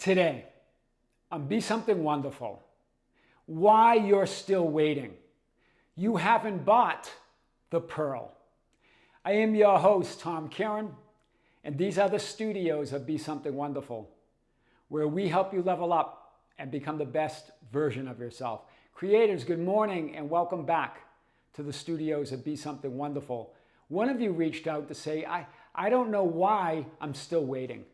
Today, on Be Something Wonderful, why you're still waiting. You haven't bought the pearl. I am your host, Tom Kearin, and these are the studios of Be Something Wonderful, where we help you level up and become the best version of yourself. Creators, good morning and welcome back to the studios of Be Something Wonderful. One of you reached out to say, I don't know why I'm still waiting.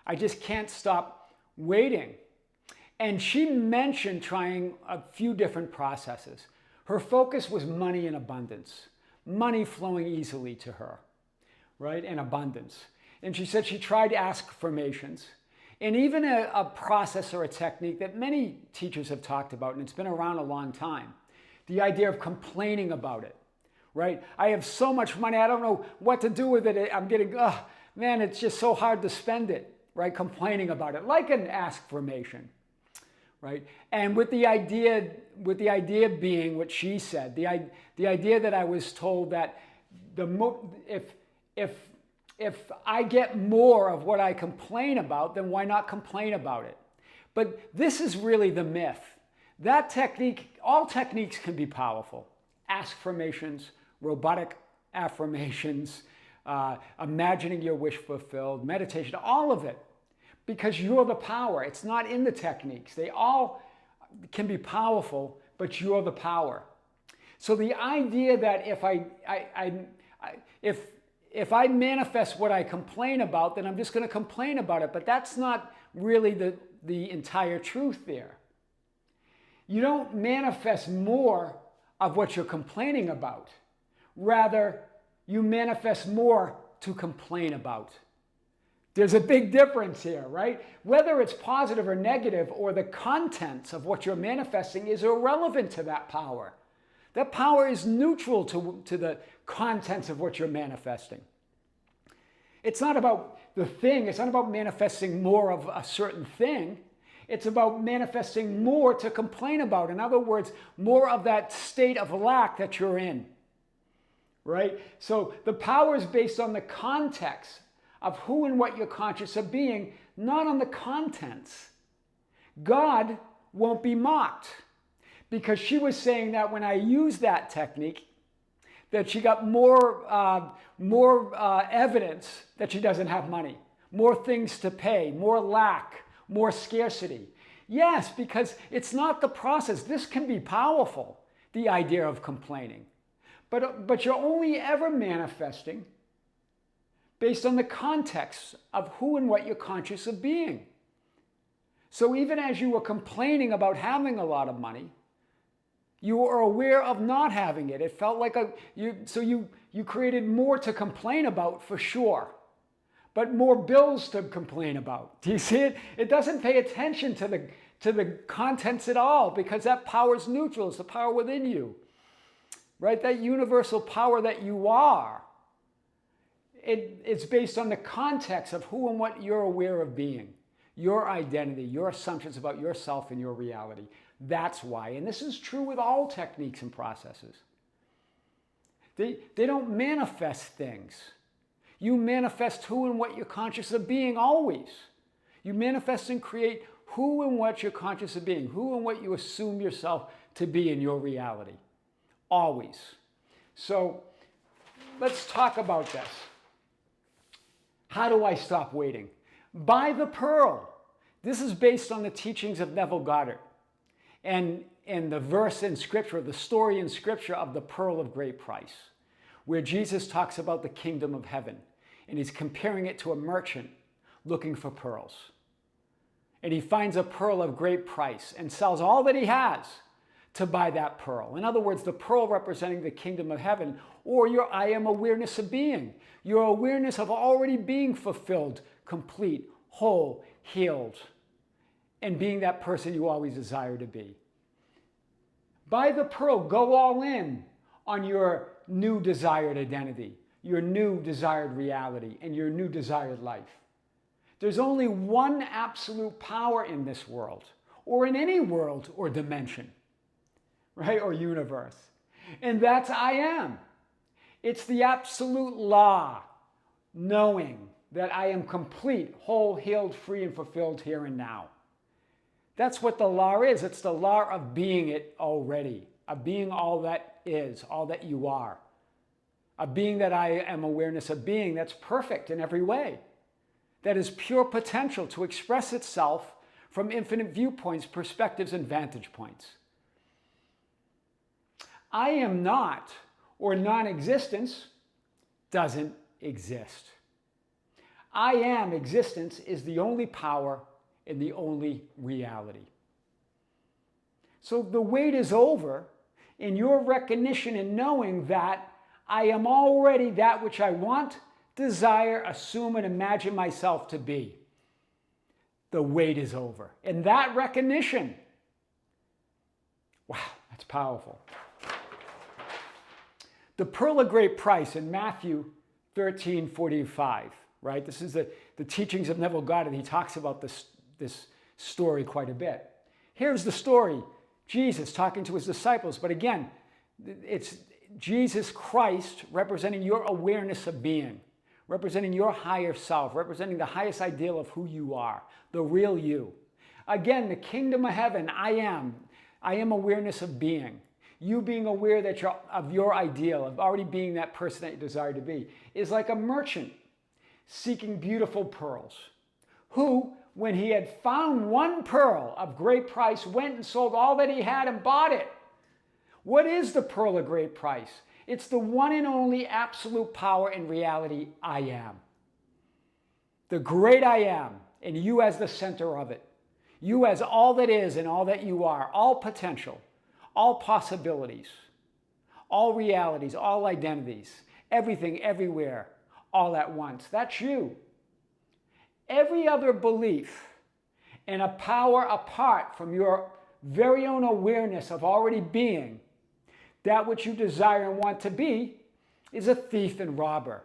I just can't stop waiting. And she mentioned trying a few different processes. Her focus was money and abundance, money flowing easily to her, right? And abundance. And she said she tried affirmations and even a process or a technique that many teachers have talked about, and it's been around a long time. The idea of complaining about it, right? I have so much money, I don't know what to do with it. I'm getting, man, it's just so hard to spend it, right? Complaining about it, like an affirmation, right? And with the idea being what she said, the idea that I was told that if I get more of what I complain about, then why not complain about it? But this is really the myth. That technique, all techniques can be powerful. Affirmations, robotic affirmations, imagining your wish fulfilled, meditation, all of it. Because you're the power. It's not in the techniques. They all can be powerful, but you're the power. So the idea that if I manifest what I complain about, then I'm just going to complain about it. But that's not really the entire truth there. You don't manifest more of what you're complaining about. Rather, you manifest more to complain about. There's a big difference here, right? Whether it's positive or negative, or the contents of what you're manifesting is irrelevant to that power. That power is neutral to the contents of what you're manifesting. It's not about the thing. It's not about manifesting more of a certain thing. It's about manifesting more to complain about. In other words, more of that state of lack that you're in, right? So the power is based on the context of who and what you're conscious of being, not on the contents. God won't be mocked, because she was saying that when I used that technique, that she got more evidence that she doesn't have money, more things to pay, more lack, more scarcity. Yes, because it's not the process. This can be powerful, the idea of complaining. But you're only ever manifesting based on the context of who and what you're conscious of being. So even as you were complaining about having a lot of money, you were aware of not having it. It felt like you created more to complain about, for sure, but more bills to complain about. Do you see it? It doesn't pay attention to the contents at all, because that power is neutral. It's the power within you, right? That universal power that you are. It's based on the context of who and what you're aware of being, your identity, your assumptions about yourself and your reality. That's why. And this is true with all techniques and processes. They don't manifest things. You manifest who and what you're conscious of being always. You manifest and create who and what you're conscious of being, who and what you assume yourself to be in your reality. Always. So let's talk about this. How do I stop waiting? Buy the pearl. This is based on the teachings of Neville Goddard and the verse in Scripture, the story in Scripture of the pearl of great price, where Jesus talks about the kingdom of heaven, and he's comparing it to a merchant looking for pearls. And he finds a pearl of great price and sells all that he has to buy that pearl. In other words, the pearl representing the kingdom of heaven, or your I am awareness of being, your awareness of already being fulfilled, complete, whole, healed, and being that person you always desire to be. Buy the pearl, go all in on your new desired identity, your new desired reality, and your new desired life. There's only one absolute power in this world, or in any world or dimension, right, or universe. And that's I am. It's the absolute law, knowing that I am complete, whole, healed, free, and fulfilled here and now. That's what the law is. It's the law of being it already, of being all that is, all that you are. A being that I am awareness of being that's perfect in every way, that is pure potential to express itself from infinite viewpoints, perspectives, and vantage points. I am not, or non-existence, doesn't exist. I am existence is the only power and the only reality. So the wait is over in your recognition and knowing that I am already that which I want, desire, assume, and imagine myself to be. The wait is over. And that recognition, wow, that's powerful. The pearl of great price in Matthew 13:45, right? This is the teachings of Neville Goddard. He talks about this story quite a bit. Here's the story. Jesus talking to his disciples. But again, it's Jesus Christ representing your awareness of being, representing your higher self, representing the highest ideal of who you are, the real you. Again, the kingdom of heaven, I am awareness of being. You being aware that of your ideal, of already being that person that you desire to be, is like a merchant seeking beautiful pearls, who, when he had found one pearl of great price, went and sold all that he had and bought it. What is the pearl of great price? It's the one and only absolute power and reality, I am. The great I am, and you as the center of it. You as all that is and all that you are, all potential, all possibilities, all realities, all identities, everything, everywhere, all at once. That's you. Every other belief and a power apart from your very own awareness of already being that which you desire and want to be is a thief and robber.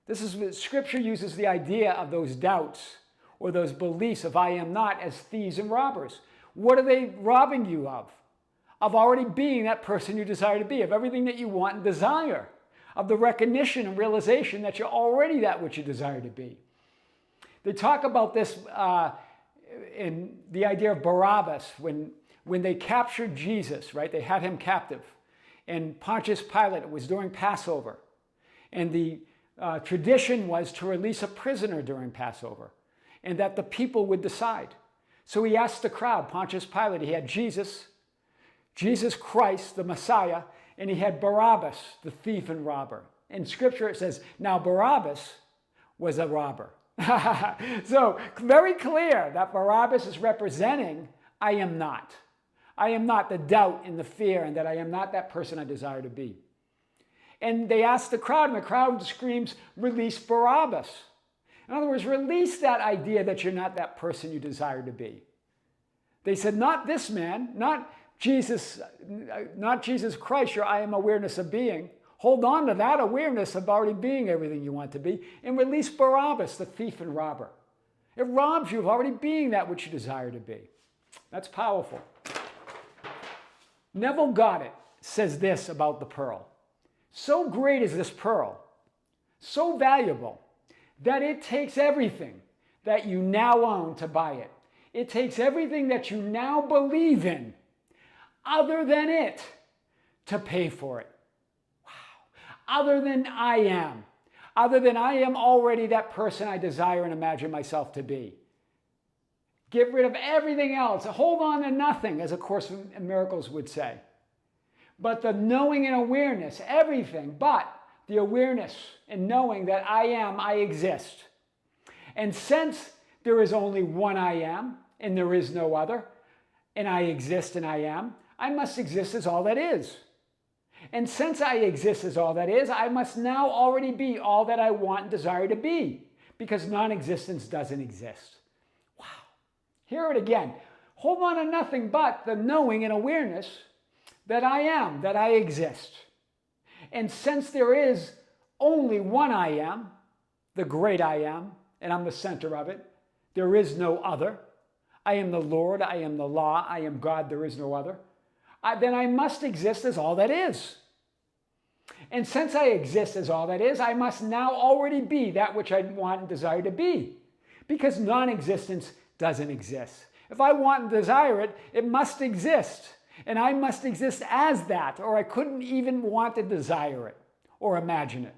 This is what Scripture uses the idea of those doubts or those beliefs of I am not as thieves and robbers. What are they robbing you of? Of already being that person you desire to be, of everything that you want and desire, of the recognition and realization that you're already that which you desire to be. They talk about this in the idea of Barabus when they captured Jesus, right? They had him captive. And Pontius Pilate, it was during Passover. And the tradition was to release a prisoner during Passover and that the people would decide. So he asked the crowd, Pontius Pilate, he had Jesus Christ, the Messiah, and he had Barabas, the thief and robber. In Scripture it says, now Barabas was a robber. So very clear that Barabas is representing I am not. I am not the doubt and the fear, and that I am not that person I desire to be. And they ask the crowd, and the crowd screams, release Barabas. In other words, release that idea that you're not that person you desire to be. They said, not this man, not Jesus Christ, your I am awareness of being. Hold on to that awareness of already being everything you want to be, and release Barabas, the thief and robber. It robs you of already being that which you desire to be. That's powerful. Neville Goddard says this about the pearl. So great is this pearl, so valuable, that it takes everything that you now own to buy it. It takes everything that you now believe in, other than it, to pay for it. Wow. Other than I am already that person I desire and imagine myself to be. Get rid of everything else. Hold on to nothing, as A Course in Miracles would say. But the knowing and awareness, everything but the awareness and knowing that I exist. And since there is only one I am, and there is no other, and I exist and I am, I must exist as all that is. And since I exist as all that is, I must now already be all that I want and desire to be, because non-existence doesn't exist. Wow. Hear it again. Hold on to nothing but the knowing and awareness that I am, that I exist. And since there is only one I am, the great I am, and I'm the center of it, there is no other. I am the Lord, I am the law, I am God, there is no other. Then I must exist as all that is. And since I exist as all that is, I must now already be that which I want and desire to be, because non-existence doesn't exist. If I want and desire it, it must exist. And I must exist as that, or I couldn't even want to desire it or imagine it.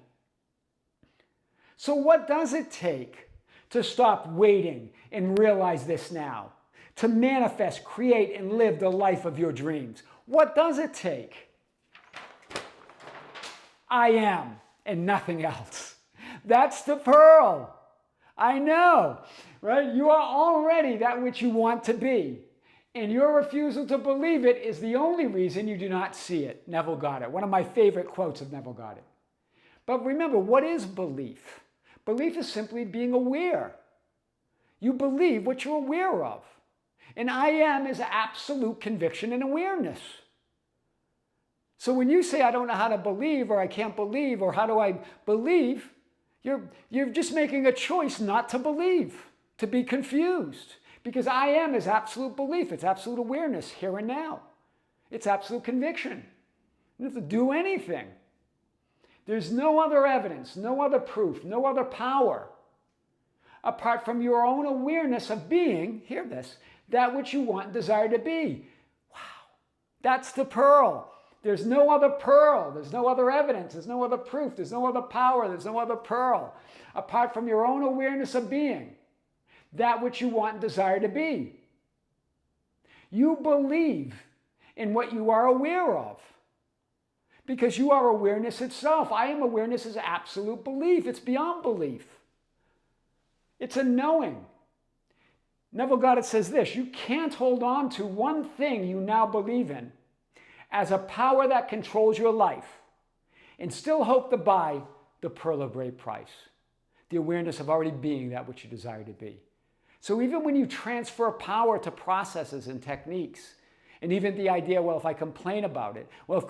So what does it take to stop waiting and realize this now? To manifest, create, and live the life of your dreams? What does it take? I am, and nothing else. That's the pearl. I know, right? You are already that which you want to be. And your refusal to believe it is the only reason you do not see it. Neville Goddard, one of my favorite quotes of Neville Goddard. But remember, what is belief? Belief is simply being aware. You believe what you're aware of. And I am is absolute conviction and awareness. So when you say, I don't know how to believe, or I can't believe, or how do I believe, you're just making a choice not to believe, to be confused. Because I am is absolute belief. It's absolute awareness here and now. It's absolute conviction. You don't have to do anything. There's no other evidence, no other proof, no other power apart from your own awareness of being, hear this, that which you want and desire to be. Wow. That's the pearl. There's no other pearl. There's no other evidence. There's no other proof. There's no other power. There's no other pearl apart from your own awareness of being that which you want and desire to be. You believe in what you are aware of because you are awareness itself. I am awareness is absolute belief. It's beyond belief. It's a knowing. Neville Goddard says this: you can't hold on to one thing you now believe in as a power that controls your life and still hope to buy the pearl of great price, the awareness of already being that which you desire to be. So even when you transfer power to processes and techniques, and even the idea, well, if I complain about it, well,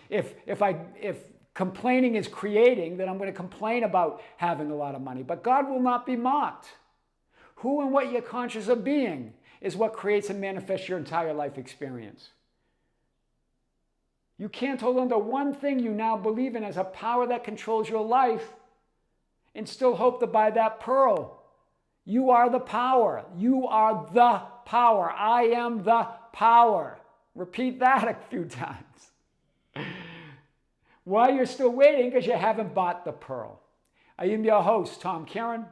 if complaining is creating, then I'm going to complain about having a lot of money. But God will not be mocked. Who and what you're conscious of being is what creates and manifests your entire life experience. You can't hold on to one thing you now believe in as a power that controls your life and still hope to buy that pearl. You are the power. You are the power. I am the power. Repeat that a few times. Why you're still waiting? Because you haven't bought the pearl. I am your host, Tom Kearin,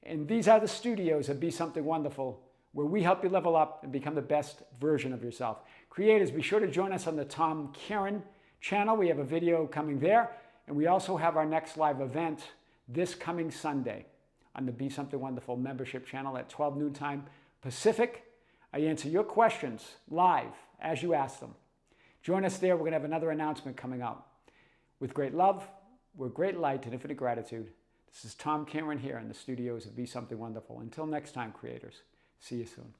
and these are the studios of Be Something Wonderful, where we help you level up and become the best version of yourself. Creators, be sure to join us on the Tom Kearin channel. We have a video coming there, and we also have our next live event this coming Sunday on the Be Something Wonderful membership channel at 12 noon time Pacific. I answer your questions live as you ask them. Join us there. We're going to have another announcement coming out. With great love, with great light and infinite gratitude, this is Tom Kearin here in the studios of Be Something Wonderful. Until next time, creators, see you soon.